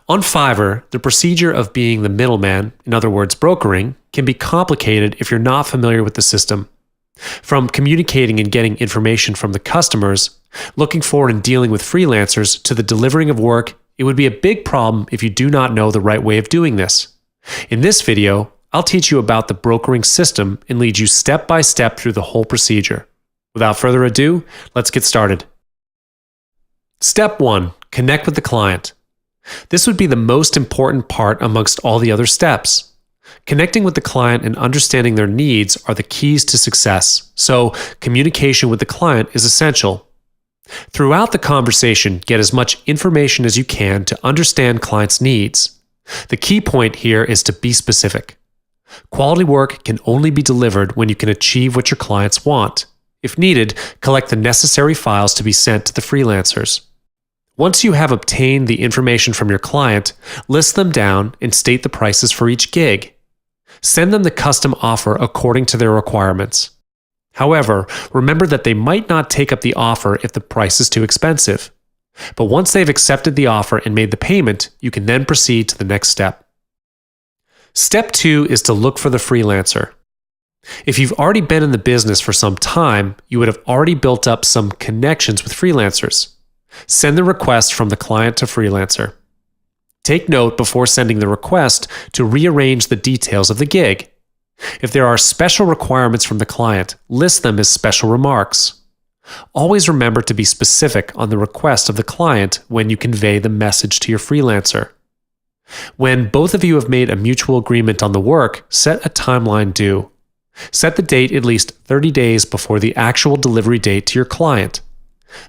On Fiverr, the procedure of being the middleman, in other words, brokering, can be complicated if you're not familiar with the system. From communicating and getting information from the customers, looking for and dealing with freelancers, to the delivering of work, it would be a big problem if you do not know the right way of doing this. In this video, I'll teach you about the brokering system and lead you step by step through the whole procedure. Without further ado, let's get started. Step 1. Connect with the client. This would be the most important part amongst all the other steps. Connecting with the client and understanding their needs are the keys to success, so communication with the client is essential. Throughout the conversation, get as much information as you can to understand clients' needs. The key point here is to be specific. Quality work can only be delivered when you can achieve what your clients want. If needed, collect the necessary files to be sent to the freelancers. Once you have obtained the information from your client, list them down and state the prices for each gig. Send them the custom offer according to their requirements. However, remember that they might not take up the offer if the price is too expensive. But once they've accepted the offer and made the payment, you can then proceed to the next step. Step 2 is to look for the freelancer. If you've already been in the business for some time, you would have already built up some connections with freelancers. Send the request from the client to freelancer. Take note before sending the request to rearrange the details of the gig. If there are special requirements from the client, list them as special remarks. Always remember to be specific on the request of the client when you convey the message to your freelancer. When both of you have made a mutual agreement on the work, set a timeline due. Set the date at least 30 days before the actual delivery date to your client.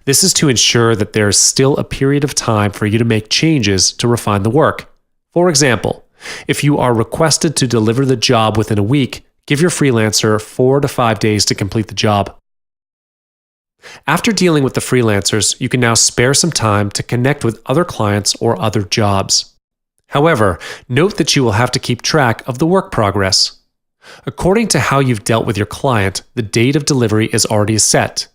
This is to ensure that there is still a period of time for you to make changes to refine the work. For example, if you are requested to deliver the job within a week, give your freelancer 4 to 5 days to complete the job. After dealing with the freelancers, you can now spare some time to connect with other clients or other jobs. However, note that you will have to keep track of the work progress. According to how you've dealt with your client, the date of delivery is already set.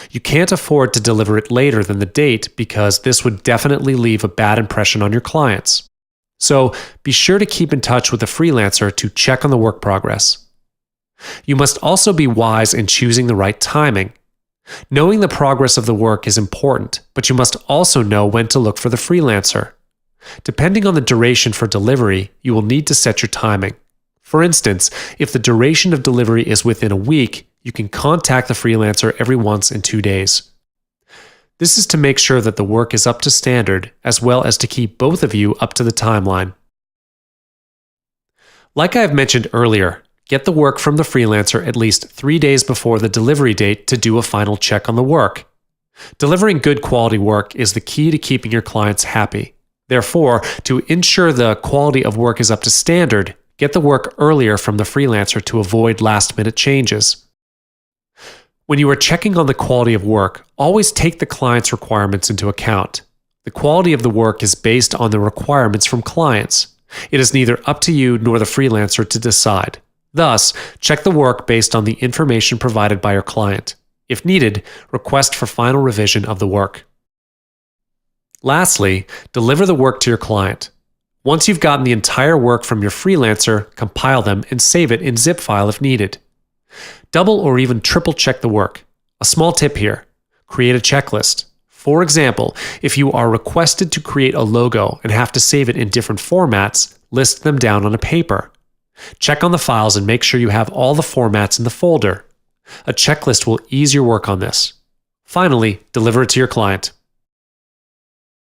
You can't afford to deliver it later than the date because this would definitely leave a bad impression on your clients. So be sure to keep in touch with the freelancer to check on the work progress. You must also be wise in choosing the right timing. Knowing the progress of the work is important, but you must also know when to look for the freelancer. Depending on the duration for delivery, you will need to set your timing. For instance, if the duration of delivery is within a week, you can contact the freelancer every once in 2 days. This is to make sure that the work is up to standard, as well as to keep both of you up to the timeline. Like I have mentioned earlier, get the work from the freelancer at least 3 days before the delivery date to do a final check on the work. Delivering good quality work is the key to keeping your clients happy. Therefore, to ensure the quality of work is up to standard, get the work earlier from the freelancer to avoid last-minute changes. When you are checking on the quality of work, always take the client's requirements into account. The quality of the work is based on the requirements from clients. It is neither up to you nor the freelancer to decide. Thus, check the work based on the information provided by your client. If needed, request for final revision of the work. Lastly, deliver the work to your client. Once you've gotten the entire work from your freelancer, compile them and save it in zip file if needed. Double or even triple check the work. A small tip here: create a checklist. For example, if you are requested to create a logo and have to save it in different formats, list them down on a paper. Check on the files and make sure you have all the formats in the folder. A checklist will ease your work on this. Finally, deliver it to your client.